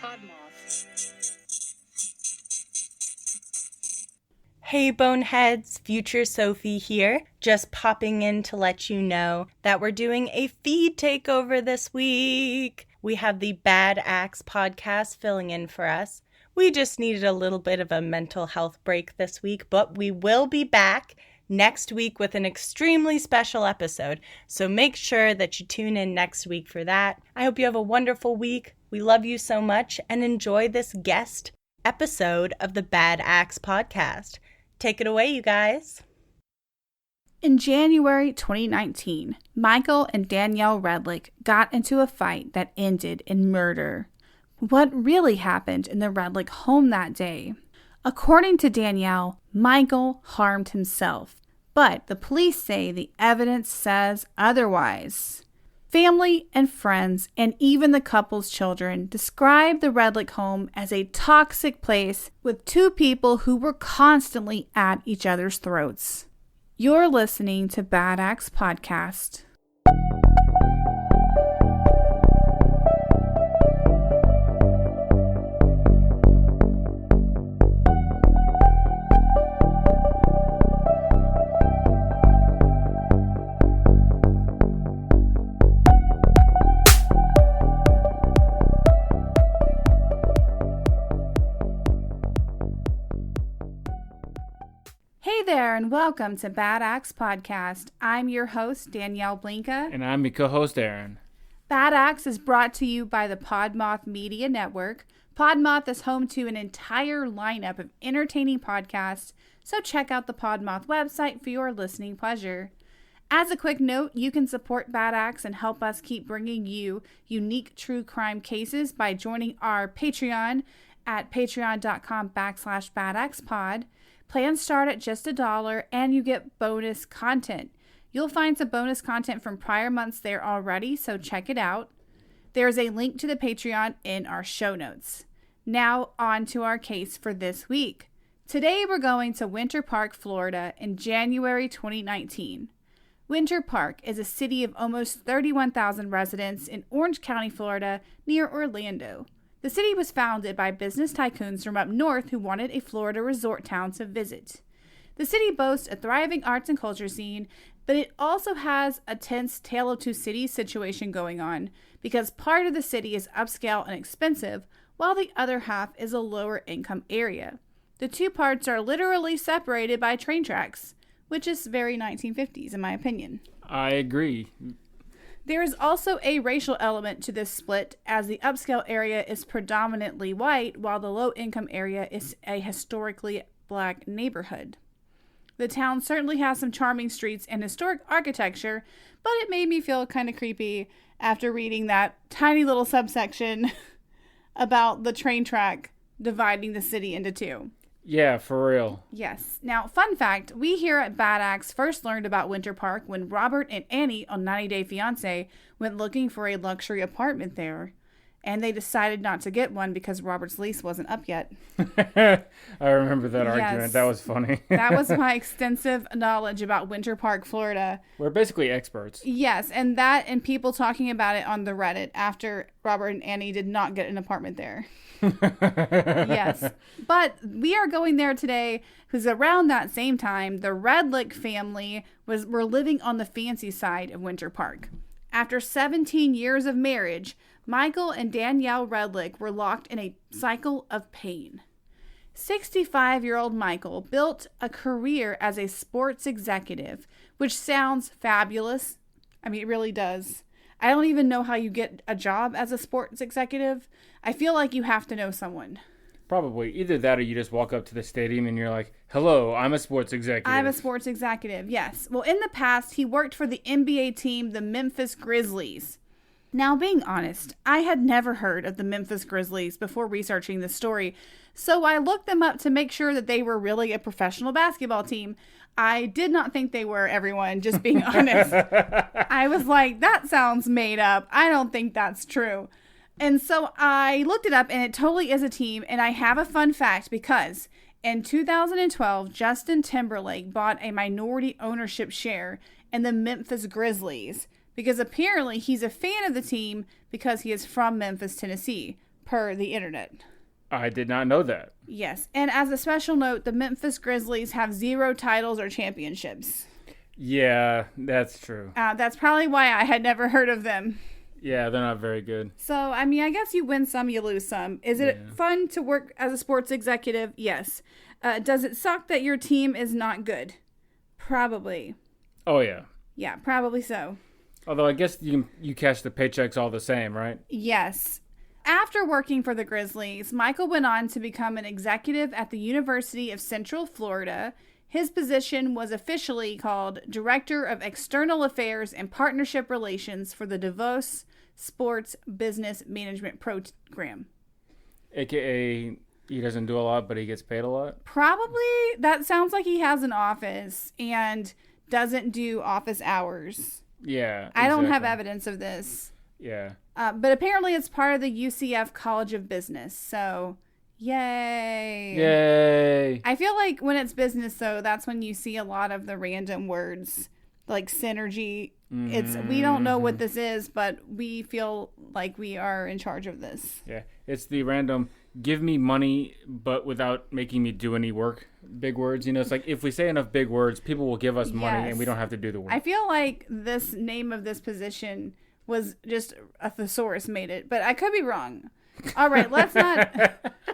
PodMoth. Hey Boneheads, Future Sophie here, just popping in to let you know that we're doing a feed takeover this week. We have the Bad Axe podcast filling in for us. We just needed a little bit of a mental health break this week, but we will be back next week with an extremely special episode, so make sure that you tune in next week for that. I hope you have a wonderful week. We love you so much and enjoy this guest episode of the Bad Axe podcast. Take it away, you guys. In January 2019, Michael and Danielle Redlick got into a fight that ended in murder. What really happened in the Redlick home that day? According to Danielle, Michael harmed himself, but the police say the evidence says otherwise. Family and friends, and even the couple's children, describe the Redlick home as a toxic place with two people who were constantly at each other's throats. You're listening to Bad Axe Podcast. Hey there, and welcome to Bad Axe Podcast. I'm your host, Danielle Blinka. And I'm your co-host, Aaron. Bad Axe is brought to you by the PodMoth Media Network. PodMoth is home to an entire lineup of entertaining podcasts, so check out the PodMoth website for your listening pleasure. As a quick note, you can support Bad Axe and help us keep bringing you unique true crime cases by joining our Patreon at patreon.com/badaxepod. Plans start at just $1 and you get bonus content. You'll find some bonus content from prior months there already, so check it out. There's a link to the Patreon in our show notes. Now on to our case for this week. Today we're going to Winter Park, Florida in January 2019. Winter Park is a city of almost 31,000 residents in Orange County, Florida, near Orlando. The city was founded by business tycoons from up north who wanted a Florida resort town to visit. The city boasts a thriving arts and culture scene, but it also has a tense tale of two cities situation going on because part of the city is upscale and expensive, while the other half is a lower income area. The two parts are literally separated by train tracks, which is very 1950s in my opinion. I agree. There is also a racial element to this split, as the upscale area is predominantly white, while the low-income area is a historically black neighborhood. The town certainly has some charming streets and historic architecture, but it made me feel kind of creepy after reading that tiny little subsection about the train track dividing the city into two. Yeah, for real. Yes. Now, fun fact, we here at Bad Axe first learned about Winter Park when Robert and Annie on 90 Day Fiancé went looking for a luxury apartment there. And they decided not to get one because Robert's lease wasn't up yet. I remember that argument. That was funny. That was my extensive knowledge about Winter Park, Florida. We're basically experts. Yes, and that and people talking about it on the Reddit after Robert and Annie did not get an apartment there. Yes. But we are going there today because around that same time, the Redlick family were living on the fancy side of Winter Park. After 17 years of marriage, Michael and Danielle Redlick were locked in a cycle of pain. 65-year-old Michael built a career as a sports executive, which sounds fabulous. I mean, it really does. I don't even know how you get a job as a sports executive. I feel like you have to know someone. Probably. Either that or you just walk up to the stadium and you're like, hello, I'm a sports executive. I'm a sports executive, yes. Well, in the past, he worked for the NBA team, the Memphis Grizzlies. Now, being honest, I had never heard of the Memphis Grizzlies before researching this story, so I looked them up to make sure that they were really a professional basketball team. I did not think they were, everyone, just being honest. I was like, that sounds made up. I don't think that's true. And so I looked it up, and it totally is a team, and I have a fun fact because in 2012, Justin Timberlake bought a minority ownership share in the Memphis Grizzlies because apparently he's a fan of the team because he is from Memphis, Tennessee. per the internet. I did not know that. Yes. And as a special note, the Memphis Grizzlies have 0 titles or championships. Yeah, that's true. That's probably why I had never heard of them. Yeah, they're not very good. So, I mean, I guess you win some, you lose some. Is it fun to work as a sports executive? Yes. Does it suck that your team is not good? Probably. Oh, yeah. Yeah, probably so. Although I guess you cash the paychecks all the same, right? Yes. After working for the Grizzlies, Michael went on to become an executive at the University of Central Florida. His position was officially called Director of External Affairs and Partnership Relations for the DeVos Sports Business Management Program. AKA, he doesn't do a lot, but he gets paid a lot? Probably. That sounds like he has an office and doesn't do office hours. Yeah, I don't have evidence of this. Yeah. But apparently it's part of the UCF College of Business, so yay. Yay. I feel like when it's business, though, that's when you see a lot of the random words, like synergy. We don't know what this is, but we feel like we are in charge of this. Yeah, it's the random, give me money, but without making me do any work. Big words, you know, it's like if we say enough big words, people will give us money and we don't have to do the work. I feel like this name of this position was just a thesaurus made it, but I could be wrong. All right, let's not.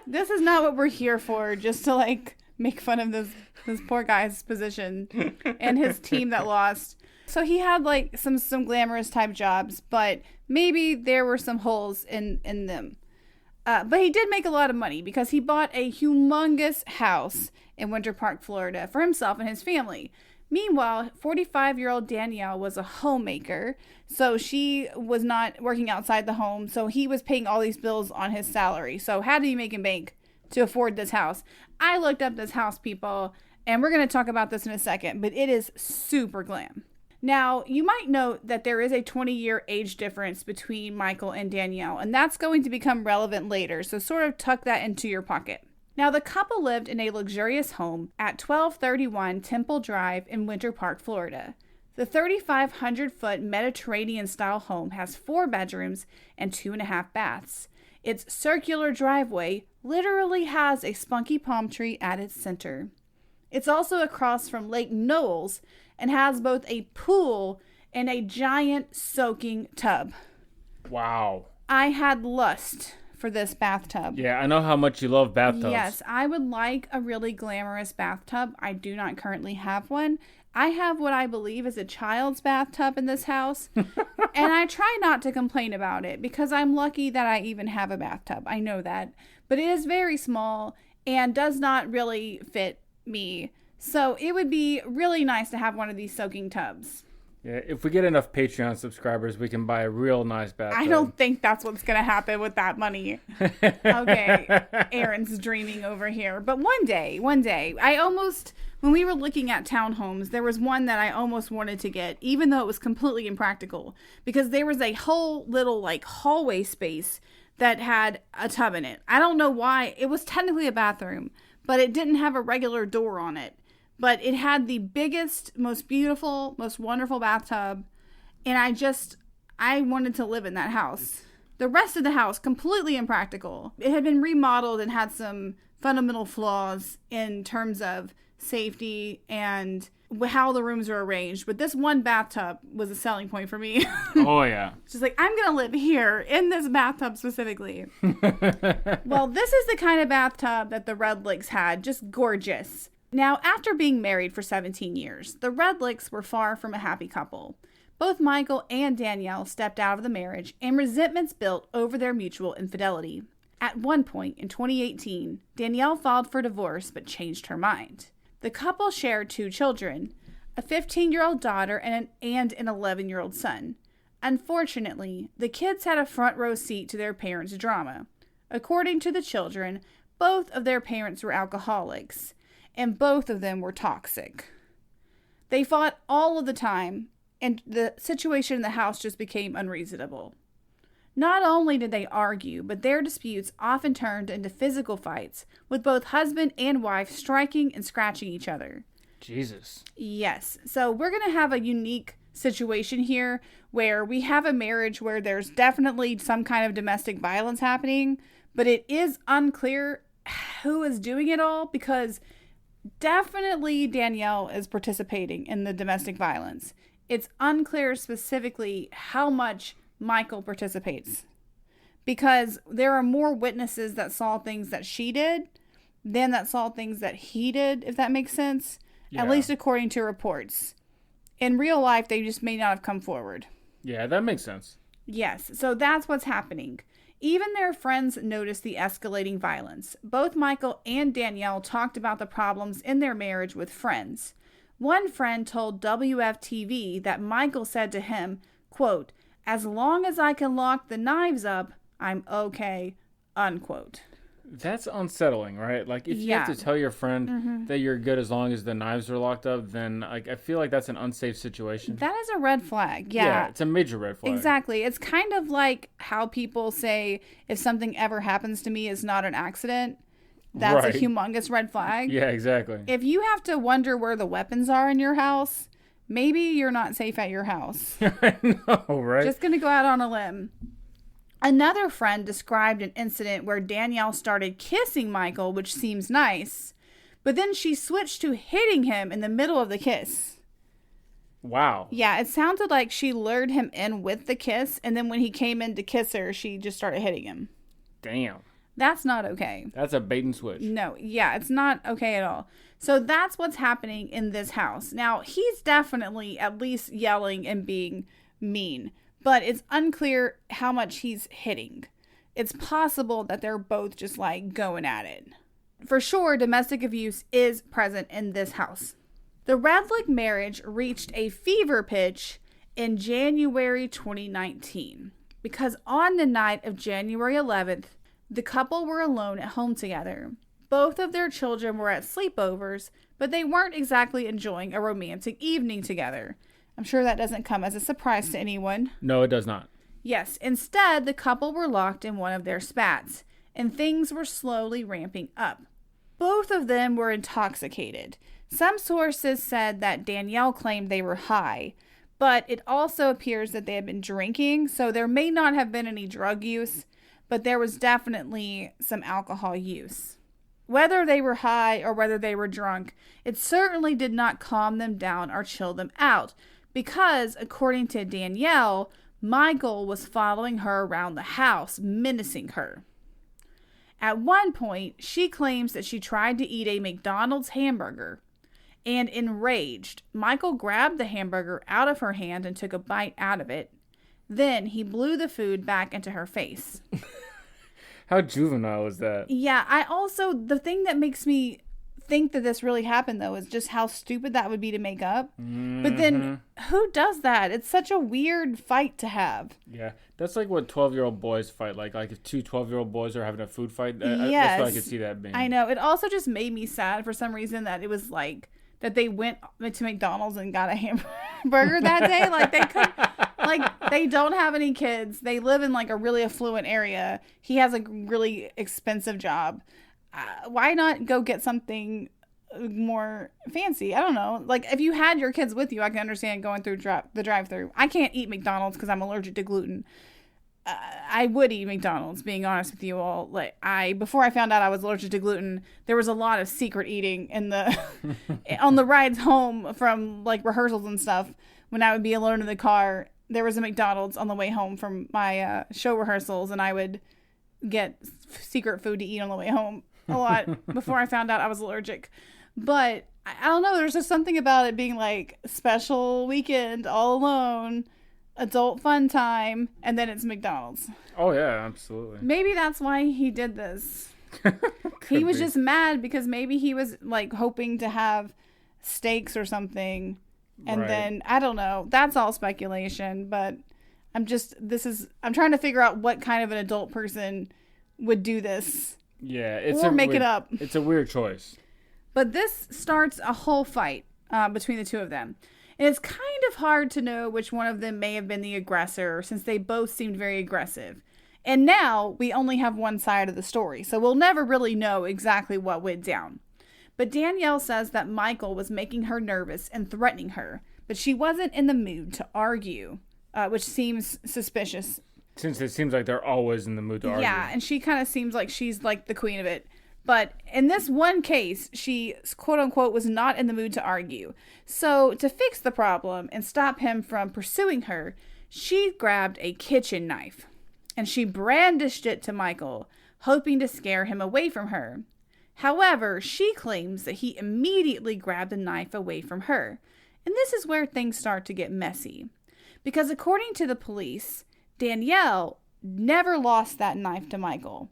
This is not what we're here for, just to like make fun of this poor guy's position and his team that lost. So he had like some glamorous type jobs, but maybe there were some holes in them. But he did make a lot of money because he bought a humongous house in Winter Park, Florida for himself and his family. Meanwhile, 45-year-old Danielle was a homemaker, so she was not working outside the home, so he was paying all these bills on his salary. So how did he make a bank to afford this house? I looked up this house, people, and we're going to talk about this in a second, but it is super glam. Now, you might note that there is a 20-year age difference between Michael and Danielle, and that's going to become relevant later, so sort of tuck that into your pocket. Now, the couple lived in a luxurious home at 1231 Temple Drive in Winter Park, Florida. The 3,500-foot Mediterranean-style home has 4 bedrooms and 2.5 baths. Its circular driveway literally has a spunky palm tree at its center. It's also across from Lake Knowles and has both a pool and a giant soaking tub. Wow. I had lust for this bathtub. Yeah, I know how much you love bathtubs. Yes, I would like a really glamorous bathtub. I do not currently have one. I have what I believe is a child's bathtub in this house, and I try not to complain about it because I'm lucky that I even have a bathtub. I know that. But it is very small and does not really fit me. So it would be really nice to have one of these soaking tubs. Yeah, if we get enough Patreon subscribers, we can buy a real nice bathtub. I don't think that's what's going to happen with that money. Okay, Aaron's dreaming over here. But one day, when we were looking at townhomes, there was one that I almost wanted to get, even though it was completely impractical, because there was a whole little like hallway space that had a tub in it. I don't know why. It was technically a bathroom, but it didn't have a regular door on it. But it had the biggest, most beautiful, most wonderful bathtub. And I wanted to live in that house. The rest of the house, completely impractical. It had been remodeled and had some fundamental flaws in terms of safety and how the rooms are arranged. But this one bathtub was a selling point for me. Oh, yeah. Just like, I'm going to live here in this bathtub specifically. Well, this is the kind of bathtub that the Redlicks had. Just gorgeous. Now, after being married for 17 years, the Redlicks were far from a happy couple. Both Michael and Danielle stepped out of the marriage, and resentments built over their mutual infidelity. At one point in 2018, Danielle filed for divorce but changed her mind. The couple shared 2 children, a 15-year-old daughter and an 11-year-old son. Unfortunately, the kids had a front row seat to their parents' drama. According to the children, both of their parents were alcoholics, and both of them were toxic. They fought all of the time, and the situation in the house just became unreasonable. Not only did they argue, but their disputes often turned into physical fights, with both husband and wife striking and scratching each other. Jesus. Yes. So we're going to have a unique situation here where we have a marriage where there's definitely some kind of domestic violence happening, But it is unclear who is doing it all, because definitely Danielle is participating in the domestic violence. It's unclear specifically how much Michael participates, because there are more witnesses that saw things that she did than that saw things that he did, if that makes sense. Yeah. At least according to reports. In real life, they just may not have come forward. Yeah, that makes sense. Yes, so that's what's happening. Even their friends noticed the escalating violence. Both Michael and Danielle talked about the problems in their marriage with friends. One friend told WFTV that Michael said to him, quote, "As long as I can lock the knives up, I'm okay," unquote. That's unsettling, right? Like, if you have to tell your friend that you're good as long as the knives are locked up, then I feel like that's an unsafe situation. That is a red flag. Yeah, it's a major red flag. Exactly. It's kind of like how people say, if something ever happens to me, it's not an accident. That's a humongous red flag. Yeah, exactly. If you have to wonder where the weapons are in your house, maybe you're not safe at your house. I know, right? Just going to go out on a limb. Another friend described an incident where Danielle started kissing Michael, which seems nice, but then she switched to hitting him in the middle of the kiss. Wow. Yeah, it sounded like she lured him in with the kiss, and then when he came in to kiss her, she just started hitting him. Damn. That's not okay. That's a bait and switch. No, yeah, it's not okay at all. So that's what's happening in this house. Now, he's definitely at least yelling and being mean, but it's unclear how much he's hitting. It's possible that they're both just like going at it. For sure, domestic abuse is present in this house. The Redlick marriage reached a fever pitch in January 2019 because on the night of January 11th, the couple were alone at home together. Both of their children were at sleepovers, but they weren't exactly enjoying a romantic evening together. I'm sure that doesn't come as a surprise to anyone. No, it does not. Yes, instead, the couple were locked in one of their spats, and things were slowly ramping up. Both of them were intoxicated. Some sources said that Danielle claimed they were high, but it also appears that they had been drinking, so there may not have been any drug use, but there was definitely some alcohol use. Whether they were high or whether they were drunk, it certainly did not calm them down or chill them out, because, according to Danielle, Michael was following her around the house, menacing her. At one point, she claims that she tried to eat a McDonald's hamburger, and enraged, Michael grabbed the hamburger out of her hand and took a bite out of it. Then he blew the food back into her face. How juvenile is that? Yeah, the thing that makes me think that this really happened, though, is just how stupid that would be to make up. Mm-hmm. But then, who does that? It's such a weird fight to have. Yeah, that's like what 12-year-old boys fight. Like if two 12-year-old boys are having a food fight, yes. That's what I could see that being. I know. It also just made me sad for some reason that it was like, that they went to McDonald's and got a hamburger that day. Like, they could... Like, they don't have any kids. They live in, like, a really affluent area. He has a really expensive job. Why not go get something more fancy? I don't know. Like, if you had your kids with you, I can understand going through the drive-thru. I can't eat McDonald's because I'm allergic to gluten. I would eat McDonald's, being honest with you all. Like, before I found out I was allergic to gluten, there was a lot of secret eating in the on the rides home from, like, rehearsals and stuff. When I would be alone in the car, there was a McDonald's on the way home from my show rehearsals, and I would get secret food to eat on the way home a lot before I found out I was allergic. But I don't know, there's just something about it being like special weekend, all alone, adult fun time, and then it's McDonald's. Oh yeah, absolutely. Maybe that's why he did this. He was just mad because maybe he was like hoping to have steaks or something. And then, I don't know, that's all speculation, but I'm trying to figure out what kind of an adult person would do this. Yeah. It up. It's a weird choice. But this starts a whole fight between the two of them. And it's kind of hard to know which one of them may have been the aggressor, since they both seemed very aggressive. And now we only have one side of the story, so we'll never really know exactly what went down. But Danielle says that Michael was making her nervous and threatening her, but she wasn't in the mood to argue, which seems suspicious. Since it seems like they're always in the mood to argue. Yeah, and she kind of seems like she's like the queen of it. But in this one case, she, quote unquote, was not in the mood to argue. So to fix the problem and stop him from pursuing her, she grabbed a kitchen knife and she brandished it to Michael, hoping to scare him away from her. However, she claims that he immediately grabbed the knife away from her. And this is where things start to get messy. Because according to the police, Danielle never lost that knife to Michael.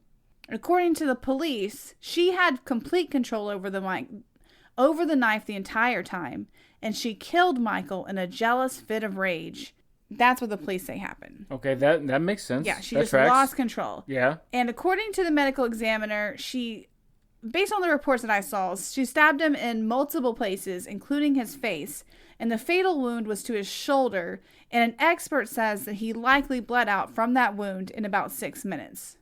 According to the police, she had complete control over the knife the entire time, and she killed Michael in a jealous fit of rage. That's what the police say happened. Okay, that makes sense. Yeah, she that just tracks. lost control. Yeah. And according to the medical examiner, based on the reports that I saw, she stabbed him in multiple places, including his face, and the fatal wound was to his shoulder, and an expert says that he likely bled out from that wound in about 6 minutes.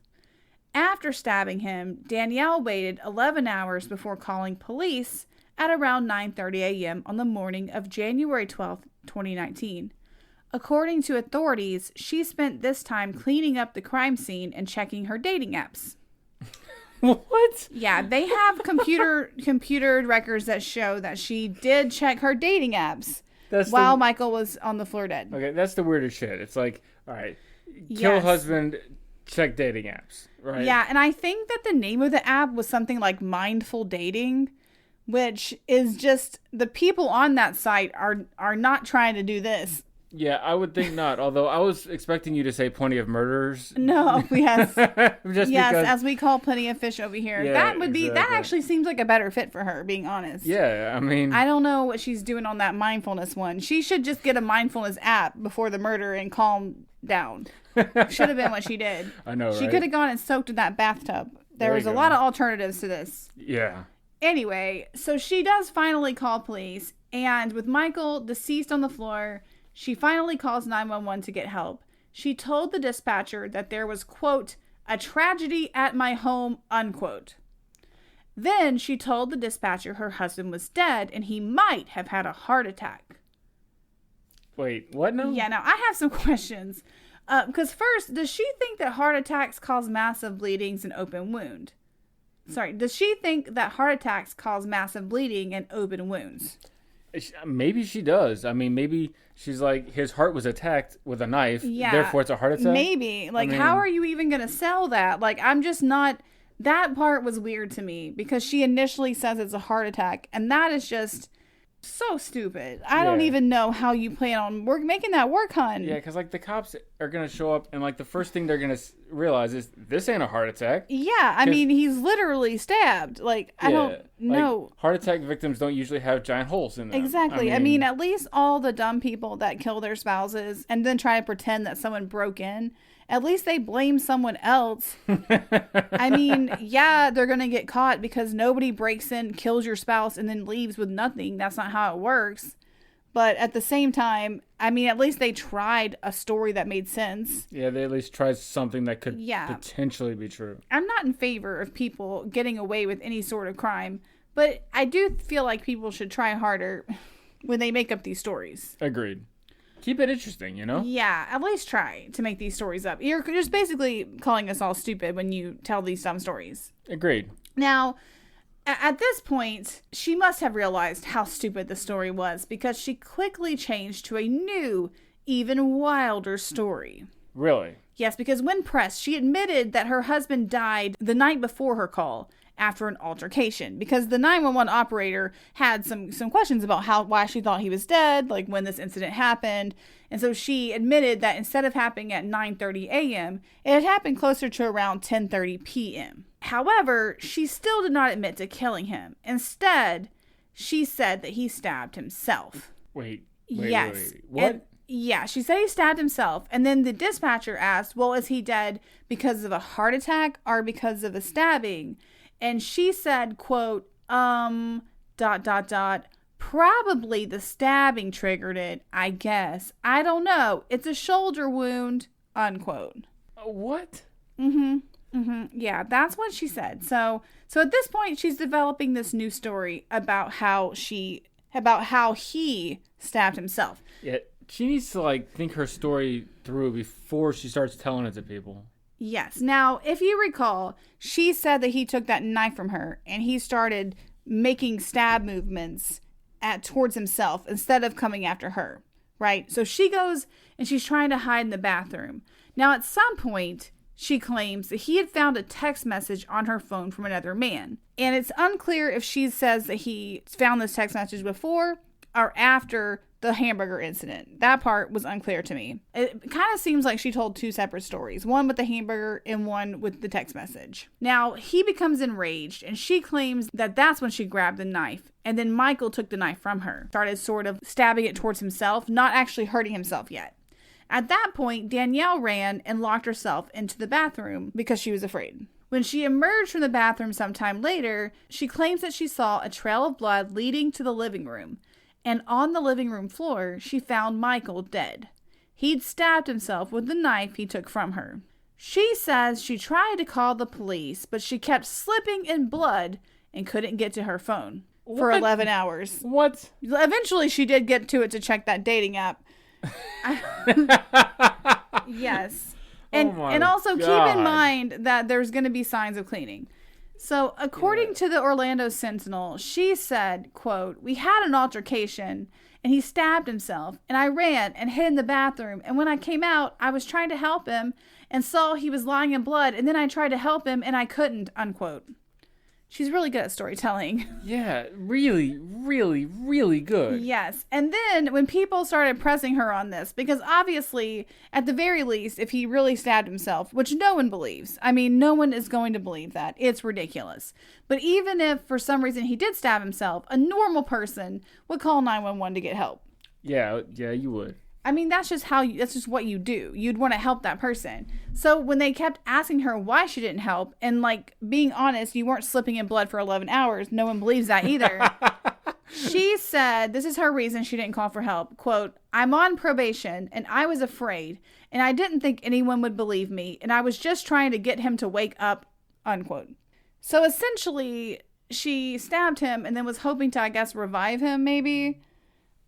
After stabbing him, Danielle waited 11 hours before calling police at around 9:30 a.m. on the morning of January 12, 2019. According to authorities, she spent this time cleaning up the crime scene and checking her dating apps. What? Yeah, they have computer records that show that she did check her dating apps while Michael was on the floor dead. Okay, that's the weirdest shit. It's like, all right, kill husband, check dating apps, right? Yeah, and I think that the name of the app was something like Mindful Dating, which is just the people on that site are not trying to do this. Yeah, I would think not. Although I was expecting you to say Plenty of Murders. No, yes. Just yes, because... as we call Plenty of Fish over here. Yeah, that would be, exactly. that actually seems like a better fit for her, being honest. Yeah, I mean... I don't know what she's doing on that mindfulness one. She should just get a mindfulness app before the murder and calm down. Should have been what she did. I know, right? She could have gone and soaked in that bathtub. There was a lot of alternatives to this. Yeah. Anyway, so she does finally call police, and with Michael deceased on the floor, she finally calls 911 to get help. She told the dispatcher that there was, quote, a tragedy at my home, unquote. Then she told the dispatcher her husband was dead and he might have had a heart attack. Wait, what now? Yeah, now I have some questions. Because first, does she think that heart attacks cause massive bleedings and open wound? Sorry, does she think that heart attacks cause massive bleeding and open wounds? Maybe she does. I mean, maybe she's like, his heart was attacked with a knife, therefore it's a heart attack? Maybe. Like, how are you even going to sell that? Like, I'm just not... That part was weird to me because she initially says it's a heart attack, and that is just so stupid. I don't even know how you plan on making that work, hun. Yeah, because, like, the cops are going to show up, and, like, the first thing they're going to realize is, this ain't a heart attack. Yeah, I mean, he's literally stabbed. Like, I don't know. Like, heart attack victims don't usually have giant holes in them. Exactly. I mean, at least all the dumb people that kill their spouses and then try to pretend that someone broke in, at least they blame someone else. I mean, yeah, they're going to get caught because nobody breaks in, kills your spouse, and then leaves with nothing. That's not how it works. But at the same time, I mean, at least they tried a story that made sense. Yeah, they at least tried something that could potentially be true. I'm not in favor of people getting away with any sort of crime, but I do feel like people should try harder when they make up these stories. Agreed. Keep it interesting, you know? Yeah, at least try to make these stories up. You're just basically calling us all stupid when you tell these dumb stories. Agreed. Now, at this point, she must have realized how stupid the story was because she quickly changed to a new, even wilder story. Really? Yes, because when pressed, she admitted that her husband died the night before her call after an altercation because the 911 operator had some questions about why she thought he was dead, like when this incident happened. And so she admitted that instead of happening at 9:30 a.m., it had happened closer to around 10:30 p.m. However, she still did not admit to killing him. Instead, she said that he stabbed himself. Wait. What? Yeah, she said he stabbed himself. And then the dispatcher asked, well, is he dead because of a heart attack or because of a stabbing? And she said, quote, probably the stabbing triggered it, I guess. I don't know. It's a shoulder wound, unquote. What? Yeah, that's what she said. So at this point, she's developing this new story about how he stabbed himself. Yeah, She needs to, like, think her story through before she starts telling it to people. Yes. Now, if you recall, she said that he took that knife from her and he started making stab movements towards himself instead of coming after her, right? So she goes and she's trying to hide in the bathroom. Now, at some point, she claims that he had found a text message on her phone from another man. And it's unclear if she says that he found this text message before or after the hamburger incident. That part was unclear to me. It kind of seems like she told two separate stories, one with the hamburger and one with the text message. Now, he becomes enraged and she claims that that's when she grabbed the knife and then Michael took the knife from her, started sort of stabbing it towards himself, not actually hurting himself yet. At that point, Danielle ran and locked herself into the bathroom because she was afraid. When she emerged from the bathroom sometime later, she claims that she saw a trail of blood leading to the living room. And on the living room floor, she found Michael dead. He'd stabbed himself with the knife he took from her. She says she tried to call the police, but she kept slipping in blood and couldn't get to her phone for 11 hours. What? Eventually, she did get to it to check that dating app. Yes. And also keep in mind that there's going to be signs of cleaning. So, according to the Orlando Sentinel, she said, quote, "We had an altercation and he stabbed himself and I ran and hid in the bathroom. And when I came out, I was trying to help him and saw he was lying in blood. And then I tried to help him and I couldn't," unquote. She's really good at storytelling. Yeah, really, really, really good. Yes. And then when people started pressing her on this, because obviously, at the very least, if he really stabbed himself, which no one believes. I mean, no one is going to believe that. It's ridiculous. But even if for some reason he did stab himself, a normal person would call 911 to get help. Yeah, you would. I mean, that's just what you do. You'd want to help that person. So when they kept asking her why she didn't help, and like being honest, you weren't slipping in blood for 11 hours. No one believes that either. She said, this is her reason she didn't call for help. Quote, "I'm on probation and I was afraid and I didn't think anyone would believe me. And I was just trying to get him to wake up," unquote. So essentially she stabbed him and then was hoping to, I guess, revive him maybe.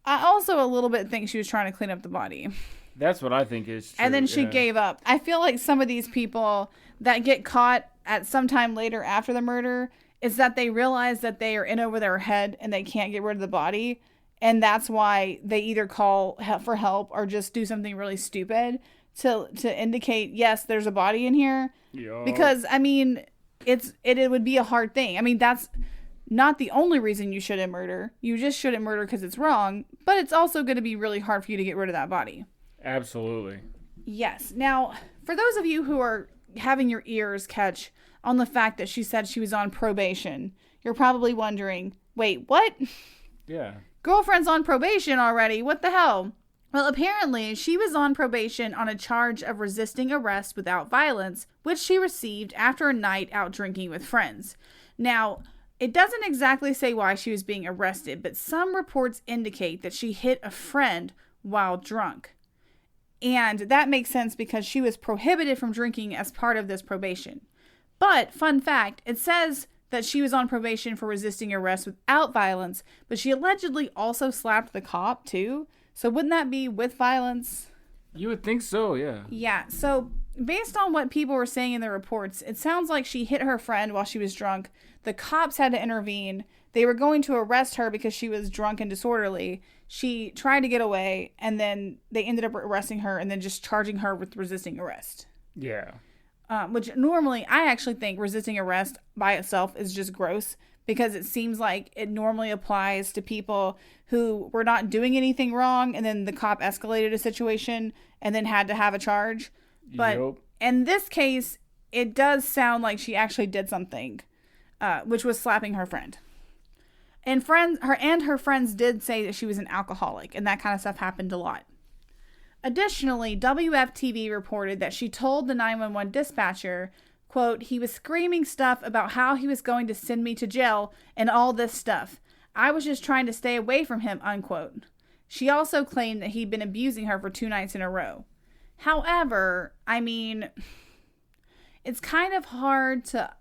I also a little bit think she was trying to clean up the body. That's what I think is true. And then she gave up. I feel like some of these people that get caught at some time later after the murder is that they realize that they are in over their head and they can't get rid of the body. And that's why they either call for help or just do something really stupid to indicate, yes, there's a body in here. Yo. Because, I mean, it would be a hard thing. I mean, that's not the only reason you shouldn't murder. You just shouldn't murder because it's wrong, but it's also going to be really hard for you to get rid of that body. Absolutely. Yes. Now, for those of you who are having your ears catch on the fact that she said she was on probation, you're probably wondering, wait, what? Yeah. Girlfriend's on probation already. What the hell? Well, apparently she was on probation on a charge of resisting arrest without violence, which she received after a night out drinking with friends. Now, it doesn't exactly say why she was being arrested, but some reports indicate that she hit a friend while drunk. And that makes sense because she was prohibited from drinking as part of this probation. But, fun fact, it says that she was on probation for resisting arrest without violence, but she allegedly also slapped the cop too. So wouldn't that be with violence? You would think so, yeah. Yeah, so based on what people were saying in the reports, it sounds like she hit her friend while she was drunk. The cops had to intervene. They were going to arrest her because she was drunk and disorderly. She tried to get away, and then they ended up arresting her and then just charging her with resisting arrest. Yeah. Which normally, I actually think resisting arrest by itself is just gross because it seems like it normally applies to people who were not doing anything wrong and then the cop escalated a situation and then had to have a charge. But in this case, it does sound like she actually did something, which was slapping her friend. And her friends did say that she was an alcoholic, and that kind of stuff happened a lot. Additionally, WFTV reported that she told the 911 dispatcher, quote, "He was screaming stuff about how he was going to send me to jail and all this stuff. I was just trying to stay away from him," unquote. She also claimed that he'd been abusing her for 2 nights in a row. However, I mean, it's kind of hard to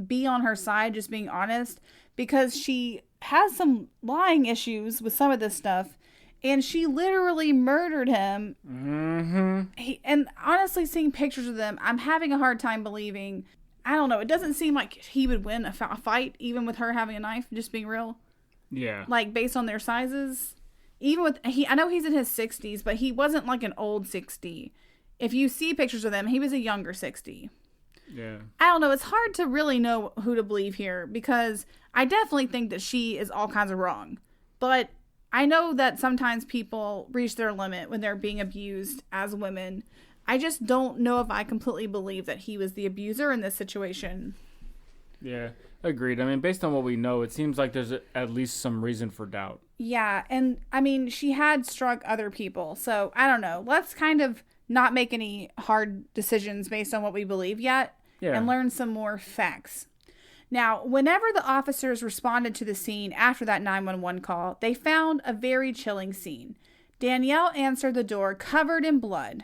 be on her side, just being honest, because she has some lying issues with some of this stuff. And she literally murdered him. Mm-hmm. And honestly, seeing pictures of them, I'm having a hard time believing. I don't know. It doesn't seem like he would win a fight, even with her having a knife, just being real. Yeah. Like, based on their sizes. Even with, I know he's in his 60s, but he wasn't like an old 60. If you see pictures of them, he was a younger 60. Yeah. I don't know. It's hard to really know who to believe here, because I definitely think that she is all kinds of wrong. But I know that sometimes people reach their limit when they're being abused as women. I just don't know if I completely believe that he was the abuser in this situation. Yeah, agreed. I mean, based on what we know, it seems like there's at least some reason for doubt. Yeah, and I mean, she had struck other people. So, I don't know. Let's kind of not make any hard decisions based on what we believe yet. Yeah. And learn some more facts. Now, whenever the officers responded to the scene after that 911 call, they found a very chilling scene. Danielle answered the door covered in blood,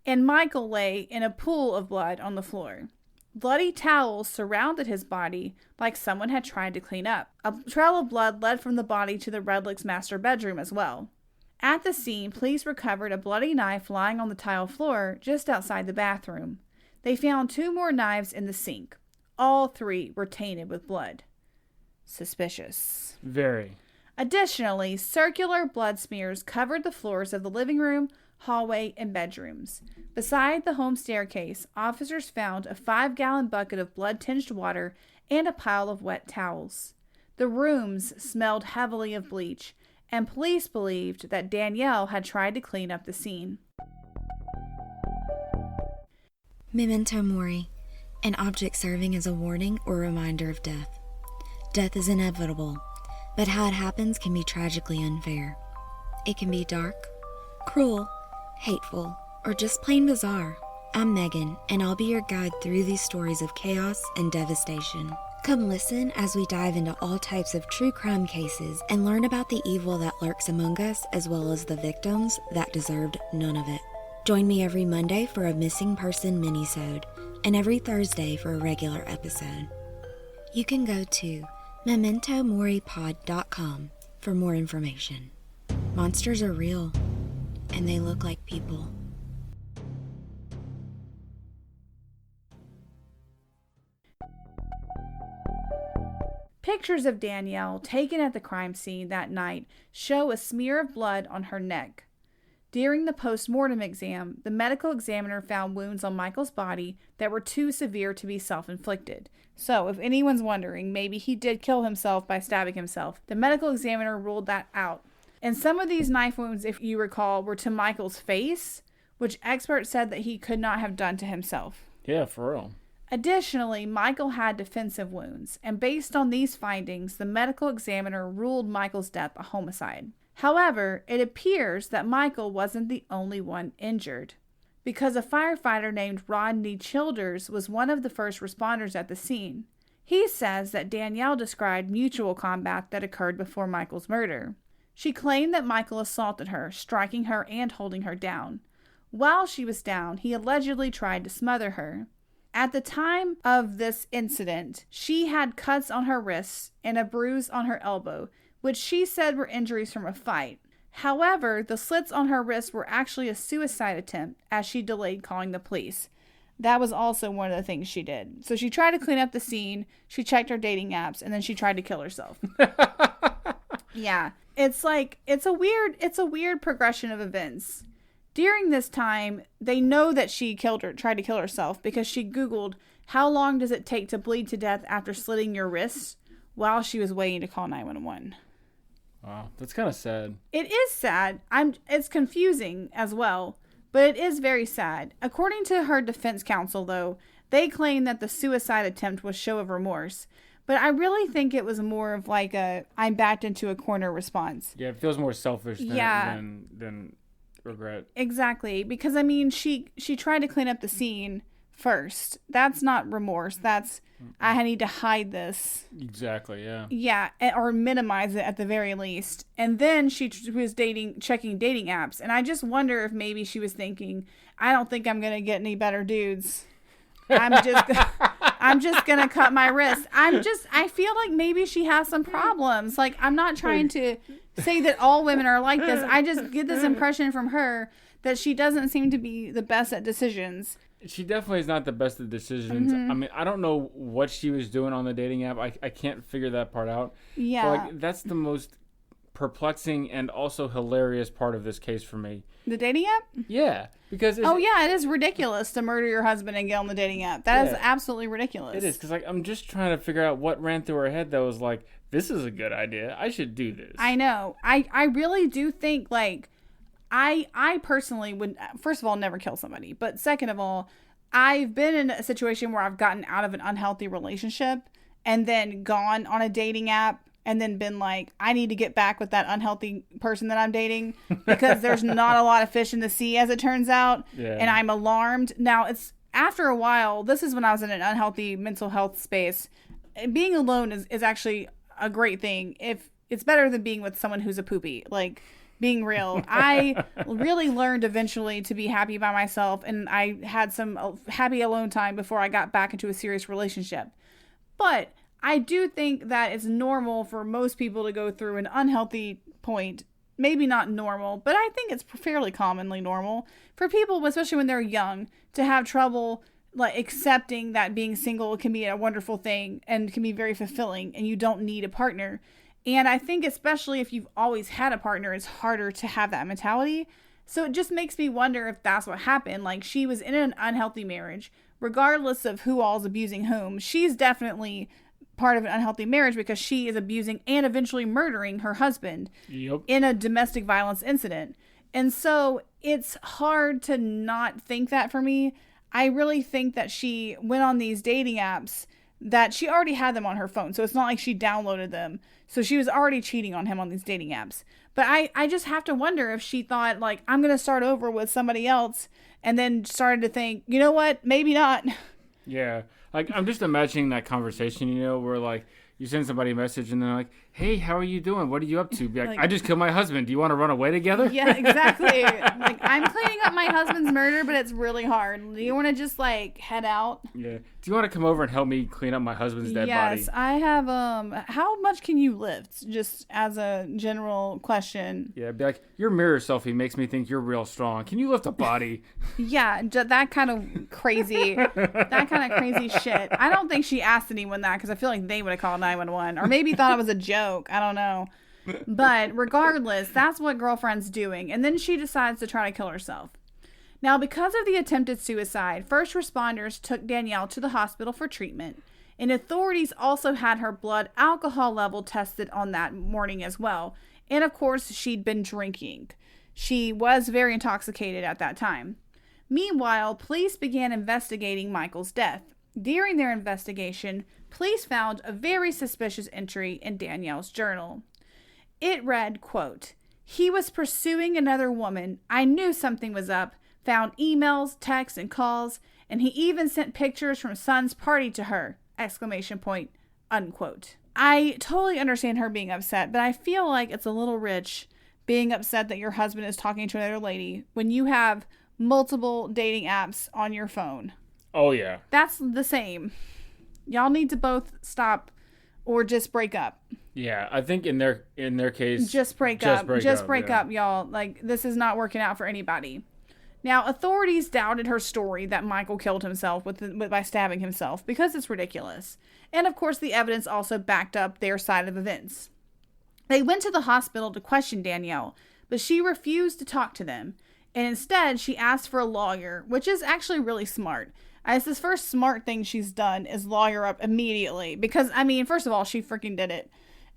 and Michael lay in a pool of blood on the floor. Bloody towels surrounded his body like someone had tried to clean up. A trail of blood led from the body to the Redlick's master bedroom as well. At the scene, police recovered a bloody knife lying on the tile floor just outside the bathroom. They found 2 more knives in the sink. All 3 were tainted with blood. Suspicious. Very. Additionally, circular blood smears covered the floors of the living room, hallway, and bedrooms. Beside the home staircase, officers found a 5-gallon bucket of blood-tinged water and a pile of wet towels. The rooms smelled heavily of bleach, and police believed that Danielle had tried to clean up the scene. Memento mori, an object serving as a warning or reminder of death. Death is inevitable, but how it happens can be tragically unfair. It can be dark, cruel, hateful, or just plain bizarre. I'm Megan, and I'll be your guide through these stories of chaos and devastation. Come listen as we dive into all types of true crime cases and learn about the evil that lurks among us, as well as the victims that deserved none of it. Join me every Monday for a missing person minisode, and every Thursday for a regular episode. You can go to mementomoripod.com for more information. Monsters are real, and they look like people. Pictures of Danielle taken at the crime scene that night show a smear of blood on her neck. During the post-mortem exam, the medical examiner found wounds on Michael's body that were too severe to be self-inflicted. So, if anyone's wondering, maybe he did kill himself by stabbing himself. The medical examiner ruled that out. And some of these knife wounds, if you recall, were to Michael's face, which experts said that he could not have done to himself. Yeah, for real. Additionally, Michael had defensive wounds, and based on these findings, the medical examiner ruled Michael's death a homicide. However, it appears that Michael wasn't the only one injured, because a firefighter named Rodney Childers was one of the first responders at the scene. He says that Danielle described mutual combat that occurred before Michael's murder. She claimed that Michael assaulted her, striking her and holding her down. While she was down, he allegedly tried to smother her. At the time of this incident, she had cuts on her wrists and a bruise on her elbow, which she said were injuries from a fight. However, the slits on her wrists were actually a suicide attempt, as she delayed calling the police. That was also one of the things she did. So she tried to clean up the scene, she checked her dating apps, and then she tried to kill herself. Yeah. It's a weird progression of events. During this time, they know that she tried to kill herself, because she Googled, how long does it take to bleed to death after slitting your wrists, while she was waiting to call 911. Wow, that's kind of sad. It is sad. It's confusing as well, but it is very sad. According to her defense counsel, though, they claim that the suicide attempt was show of remorse, but I really think it was more of like a I'm backed into a corner response. Yeah, it feels more selfish than regret. Exactly, because I mean, she tried to clean up the scene first. That's not remorse. That's I need to hide this. Exactly, yeah. Yeah, or minimize it at the very least. And then she was checking dating apps, and I just wonder if maybe she was thinking, I don't think I'm gonna get any better dudes. I'm just gonna cut my wrist. I feel like maybe she has some problems. Like, I'm not trying to say that all women are like this. I just get this impression from her that she doesn't seem to be the best at decisions. She definitely is not the best at decisions. Mm-hmm. I mean, I don't know what she was doing on the dating app. I can't figure that part out. Yeah. But like, that's the most perplexing and also hilarious part of this case for me. The dating app? Yeah, because it is ridiculous to murder your husband and get on the dating app. That is absolutely ridiculous. It is, because like I'm just trying to figure out what ran through her head that was like, this is a good idea. I should do this. I know. I really do think like I personally would, first of all, never kill somebody. But second of all, I've been in a situation where I've gotten out of an unhealthy relationship and then gone on a dating app and then been like, I need to get back with that unhealthy person that I'm dating because there's not a lot of fish in the sea, as it turns out. Yeah. And I'm alarmed. Now, it's after a while, this is when I was in an unhealthy mental health space. Being alone is actually a great thing. If it's better than being with someone who's a poopy, like being real. I really learned eventually to be happy by myself. And I had some happy alone time before I got back into a serious relationship. But I do think that it's normal for most people to go through an unhealthy point. Maybe not normal, but I think it's fairly commonly normal for people, especially when they're young, to have trouble like accepting that being single can be a wonderful thing and can be very fulfilling and you don't need a partner. And I think especially if you've always had a partner, it's harder to have that mentality. So it just makes me wonder if that's what happened. Like she was in an unhealthy marriage, regardless of who all's abusing whom. She's definitely part of an unhealthy marriage because she is abusing and eventually murdering her husband in a domestic violence incident. And so it's hard to not think that for me. I really think that she went on these dating apps that she already had them on her phone. So it's not like she downloaded them. So she was already cheating on him on these dating apps. But I just have to wonder if she thought like, I'm going to start over with somebody else and then started to think, you know what, maybe not. Yeah. Like, I'm just imagining that conversation, you know, where, like, you send somebody a message and they're like, hey, how are you doing? What are you up to? Be like, I just killed my husband. Do you want to run away together? Yeah, exactly. Like, I'm cleaning up my husband's murder, but it's really hard. Do you want to just, like, head out? Yeah. Do you want to come over and help me clean up my husband's dead body? Yes, I have, how much can you lift? Just as a general question. Yeah, be like, your mirror selfie makes me think you're real strong. Can you lift a body? Yeah, that kind of crazy shit. I don't think she asked anyone that because I feel like they would have called 911 or maybe thought it was a joke. I don't know. But regardless, that's what girlfriend's doing. And then she decides to try to kill herself. Now, because of the attempted suicide, first responders took Danielle to the hospital for treatment. And authorities also had her blood alcohol level tested on that morning as well. And of course, she'd been drinking. She was very intoxicated at that time. Meanwhile, police began investigating Michael's death. During their investigation, police found a very suspicious entry in Danielle's journal. It read, quote, "He was pursuing another woman. I knew something was up. Found emails, texts, and calls, and he even sent pictures from son's party to her, exclamation point, unquote." I totally understand her being upset, but I feel like it's a little rich being upset that your husband is talking to another lady when you have multiple dating apps on your phone. Oh, yeah. That's the same. Y'all need to both stop or just break up. Yeah, I think in their case, just break up, yeah. y'all. Like, this is not working out for anybody. Now, authorities doubted her story that Michael killed himself by stabbing himself because it's ridiculous. And of course, the evidence also backed up their side of events. They went to the hospital to question Danielle, but she refused to talk to them. And instead, she asked for a lawyer, which is actually really smart. It's this first smart thing she's done is lawyer up immediately. Because, I mean, first of all, she freaking did it.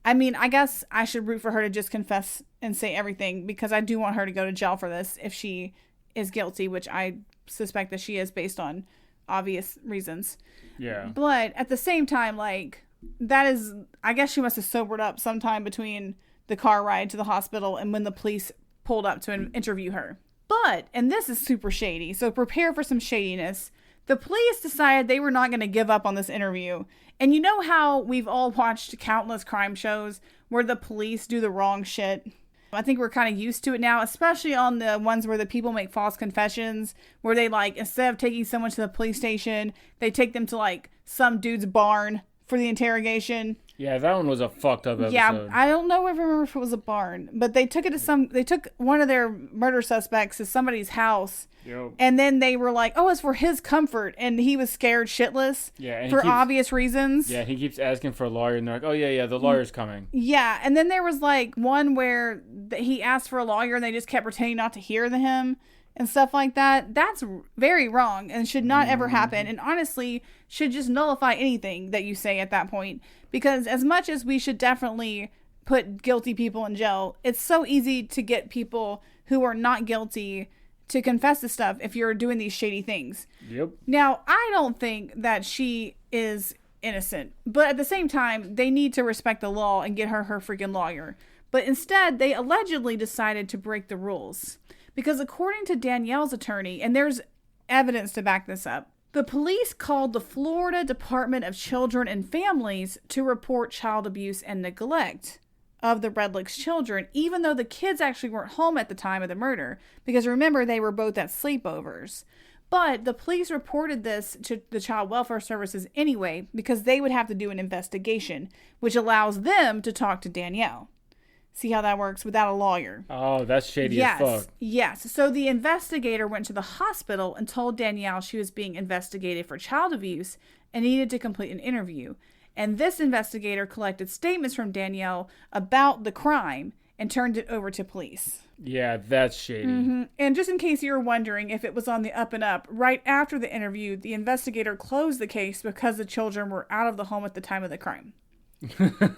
I mean, I guess I should root for her to just confess and say everything because I do want her to go to jail for this if she is guilty, which I suspect that she is based on obvious reasons. Yeah. But at the same time, like, that is, I guess she must have sobered up sometime between the car ride to the hospital and when the police pulled up to interview her. But, and this is super shady, so prepare for some shadiness. The police decided they were not going to give up on this interview. And you know how we've all watched countless crime shows where the police do the wrong shit? I think we're kind of used to it now, especially on the ones where the people make false confessions, where they, like, instead of taking someone to the police station, they take them to, like, some dude's barn for the interrogation. Yeah, that one was a fucked up episode. Yeah, I don't know if I remember if it was a barn, but they took one of their murder suspects to somebody's house. Yep. And then they were like, oh, it's for his comfort. And he was scared shitless for obvious reasons. Yeah, he keeps asking for a lawyer. And they're like, oh, yeah, the lawyer's coming. Yeah. And then there was like one where he asked for a lawyer and they just kept pretending not to hear him and stuff like that. That's very wrong and should not ever happen. And honestly, should just nullify anything that you say at that point. Because as much as we should definitely put guilty people in jail, it's so easy to get people who are not guilty to confess to stuff if you're doing these shady things. Yep. Now, I don't think that she is innocent, but at the same time, they need to respect the law and get her freaking lawyer. But instead, they allegedly decided to break the rules. Because according to Danielle's attorney, and there's evidence to back this up, the police called the Florida Department of Children and Families to report child abuse and neglect of the Redlick's children, even though the kids actually weren't home at the time of the murder. Because remember, they were both at sleepovers. But the police reported this to the Child Welfare Services anyway, because they would have to do an investigation, which allows them to talk to Danielle. See how that works without a lawyer. Oh, that's shady as fuck. Yes. So the investigator went to the hospital and told Danielle she was being investigated for child abuse and needed to complete an interview. And this investigator collected statements from Danielle about the crime and turned it over to police. Yeah, that's shady. Mm-hmm. And just in case you were wondering if it was on the up and up, right after the interview, the investigator closed the case because the children were out of the home at the time of the crime.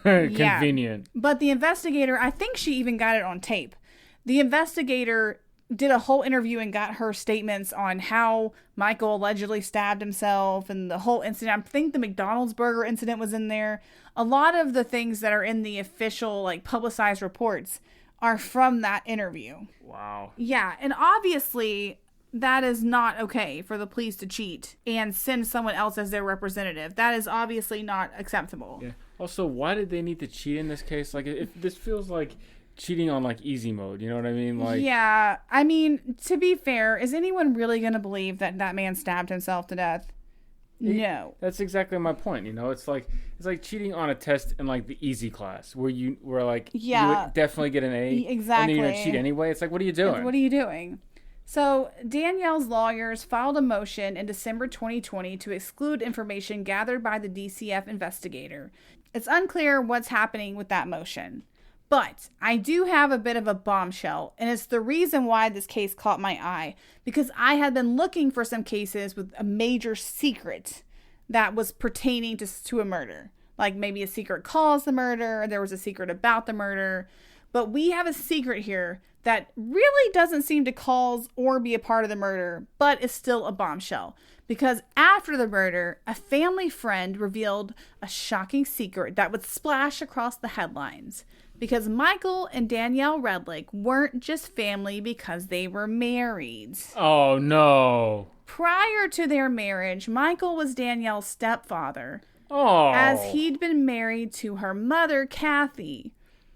Convenient. Yeah. But the investigator, I think she even got it on tape. The investigator did a whole interview and got her statements on how Michael allegedly stabbed himself and the whole incident. I think the McDonald's burger incident was in there. A lot of the things that are in the official, like, publicized reports are from that interview. Wow. Yeah, and obviously that is not okay for the police to cheat and send someone else as their representative. That is obviously not acceptable. Yeah. Also, why did they need to cheat in this case? Like, if this feels like cheating on, like, easy mode, you know what I mean? Like, yeah, I mean, to be fair, is anyone really going to believe that that man stabbed himself to death? No. That's exactly my point, you know? It's like cheating on a test in, like, the easy class where you would definitely get an A. Exactly. And then you're going to cheat anyway. It's like, what are you doing? What are you doing? So, Danielle's lawyers filed a motion in December 2020 to exclude information gathered by the DCF investigator. It's unclear what's happening with that motion. But I do have a bit of a bombshell, and it's the reason why this case caught my eye, because I had been looking for some cases with a major secret that was pertaining to a murder. Like maybe a secret caused the murder, or there was a secret about the murder. But we have a secret here that really doesn't seem to cause or be a part of the murder, but is still a bombshell. Because after the murder, a family friend revealed a shocking secret that would splash across the headlines. Because Michael and Danielle Redlick weren't just family because they were married. Oh, no. Prior to their marriage, Michael was Danielle's stepfather. Oh. As he'd been married to her mother, Kathy.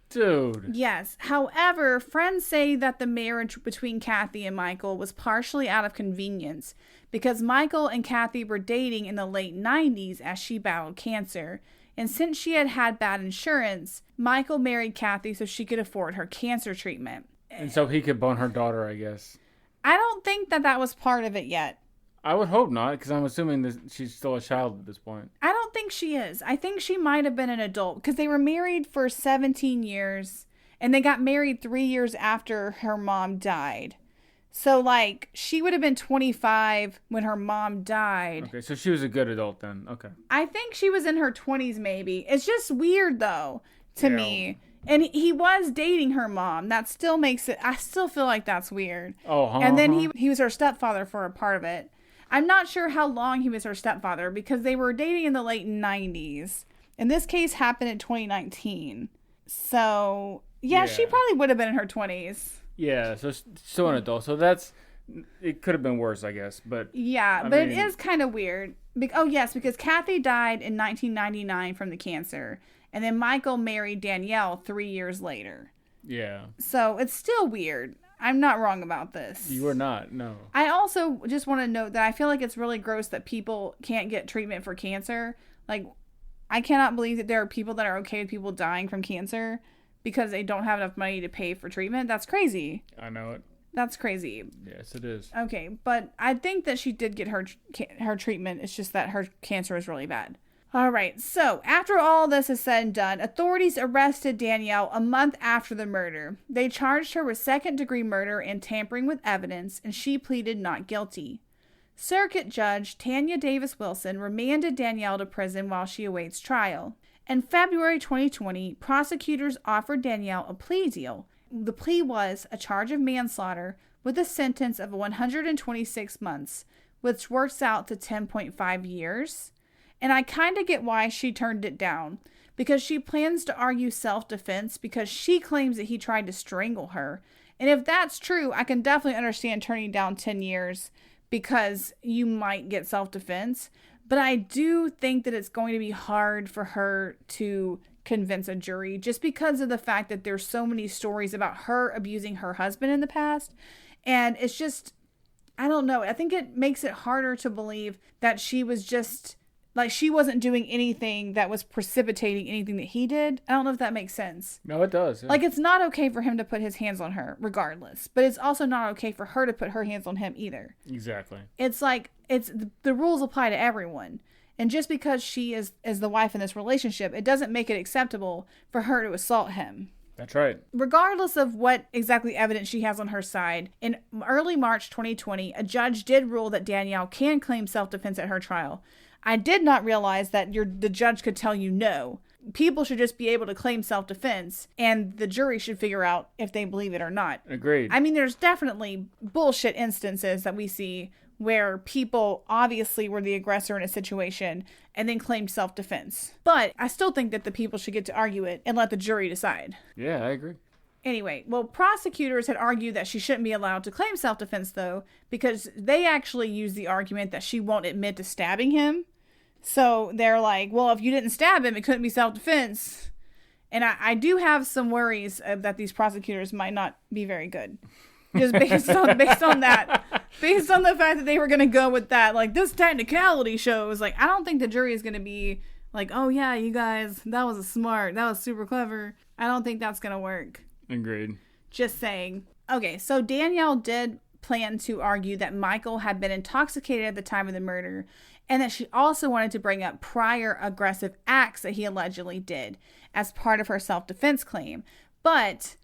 Dude. Yes. However, friends say that the marriage between Kathy and Michael was partially out of convenience because Michael and Kathy were dating in the late 90s as she battled cancer. And since she had had bad insurance, Michael married Kathy so she could afford her cancer treatment. And so he could bone her daughter, I guess. I don't think that was part of it yet. I would hope not, because I'm assuming she's still a child at this point. I don't think she is. I think she might have been an adult, because they were married for 17 years, and they got married 3 years after her mom died. So, like, she would have been 25 when her mom died. Okay, so she was a good adult then. Okay. I think she was in her 20s, maybe. It's just weird, though, to me. And he was dating her mom. That still makes it... I still feel like that's weird. Oh, And then he was her stepfather for a part of it. I'm not sure how long he was her stepfather, because they were dating in the late 90s. And this case happened in 2019. So, yeah, she probably would have been in her 20s. Yeah, so still an adult. So that's... It could have been worse, I guess, but... Yeah, I mean, it is kind of weird. Oh, yes, because Kathy died in 1999 from the cancer. And then Michael married Danielle 3 years later. Yeah. So it's still weird. I'm not wrong about this. You are not, no. I also just want to note that I feel like it's really gross that people can't get treatment for cancer. Like, I cannot believe that there are people that are okay with people dying from cancer because they don't have enough money to pay for treatment. That's crazy. I know it. That's crazy. Yes, it is. Okay, but I think that she did get her treatment. It's just that her cancer is really bad. All right, so after all this is said and done, authorities arrested Danielle a month after the murder. They charged her with second-degree murder and tampering with evidence, and she pleaded not guilty. Circuit Judge Tanya Davis Wilson remanded Danielle to prison while she awaits trial. In February 2020, prosecutors offered Danielle a plea deal. The plea was a charge of manslaughter with a sentence of 126 months, which works out to 10.5 years. And I kind of get why she turned it down, because she plans to argue self-defense because she claims that he tried to strangle her. And if that's true, I can definitely understand turning down 10 years because you might get self-defense. But I do think that it's going to be hard for her to convince a jury just because of the fact that there's so many stories about her abusing her husband in the past. And it's just, I don't know. I think it makes it harder to believe that she was just, like, she wasn't doing anything that was precipitating anything that he did. I don't know if that makes sense. No, it does. Yeah. Like, it's not okay for him to put his hands on her regardless, but it's also not okay for her to put her hands on him either. Exactly. It's like, the rules apply to everyone. And just because she is the wife in this relationship, it doesn't make it acceptable for her to assault him. That's right. Regardless of what exactly evidence she has on her side, in early March 2020, a judge did rule that Danielle can claim self-defense at her trial. I did not realize that the judge could tell you no. People should just be able to claim self-defense, and the jury should figure out if they believe it or not. Agreed. I mean, there's definitely bullshit instances that we see where people obviously were the aggressor in a situation and then claimed self-defense. But I still think that the people should get to argue it and let the jury decide. Yeah, I agree. Anyway, well, prosecutors had argued that she shouldn't be allowed to claim self-defense, though, because they actually used the argument that she won't admit to stabbing him. So they're like, well, if you didn't stab him, it couldn't be self-defense. And I do have some worries that these prosecutors might not be very good. Just based on that, based on the fact that they were going to go with that, like, this technicality shows, like, I don't think the jury is going to be like, oh yeah, you guys, that was super clever. I don't think that's going to work. Agreed. Just saying. Okay, so Danielle did plan to argue that Michael had been intoxicated at the time of the murder, and that she also wanted to bring up prior aggressive acts that he allegedly did as part of her self-defense claim. But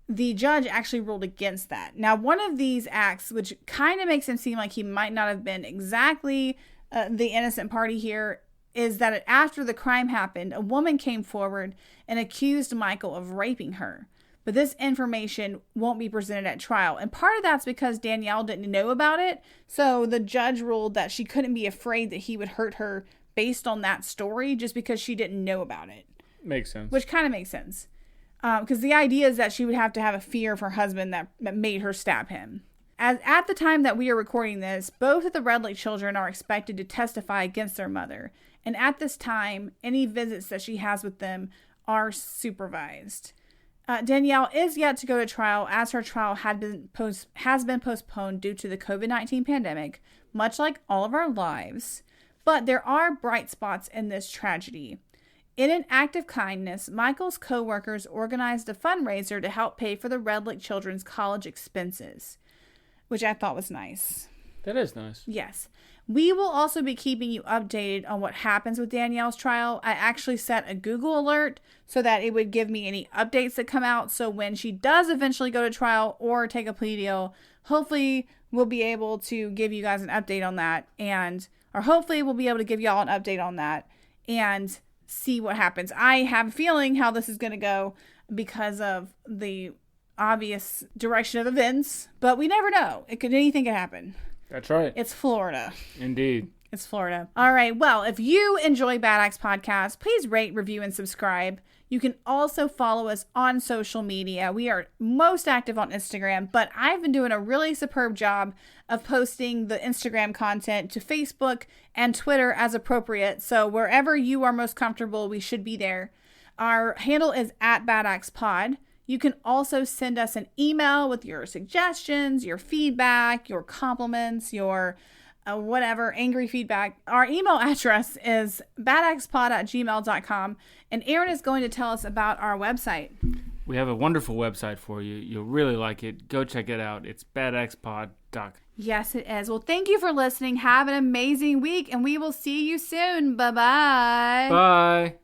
the judge actually ruled against that. Now, one of these acts, which kind of makes him seem like he might not have been exactly the innocent party here, is that after the crime happened, a woman came forward and accused Michael of raping her. But this information won't be presented at trial. And part of that's because Danielle didn't know about it. So the judge ruled that she couldn't be afraid that he would hurt her based on that story just because she didn't know about it. Makes sense. Which kind of makes sense. Because the idea is that she would have to have a fear of her husband that made her stab him. At the time that we are recording this, both of the Redlick children are expected to testify against their mother. And at this time, any visits that she has with them are supervised. Danielle is yet to go to trial, as her trial has been postponed due to the COVID-19 pandemic, much like all of our lives. But there are bright spots in this tragedy. In an act of kindness, Michael's co-workers organized a fundraiser to help pay for the Redlick children's college expenses, which I thought was nice. That is nice. Yes. We will also be keeping you updated on what happens with Danielle's trial. I actually set a Google alert so that it would give me any updates that come out. So when she does eventually go to trial or take a plea deal, hopefully we'll be able to give you guys an update on that. Or hopefully we'll be able to give y'all an update on that and see what happens. I have a feeling how this is going to go because of the obvious direction of events, but we never know. Anything could happen. That's right. It's Florida. Indeed. It's Florida. All right. Well, if you enjoy Bad Axe Podcast, please rate, review, and subscribe. You can also follow us on social media. We are most active on Instagram, but I've been doing a really superb job of posting the Instagram content to Facebook and Twitter as appropriate. So wherever you are most comfortable, we should be there. Our handle is @BadAxePod. You can also send us an email with your suggestions, your feedback, your compliments, your whatever, angry feedback. Our email address is badaxpod@gmail.com. And Aaron is going to tell us about our website. We have a wonderful website for you. You'll really like it. Go check it out. It's badaxpod.com. Yes, it is. Well, thank you for listening. Have an amazing week, and we will see you soon. Bye-bye. Bye.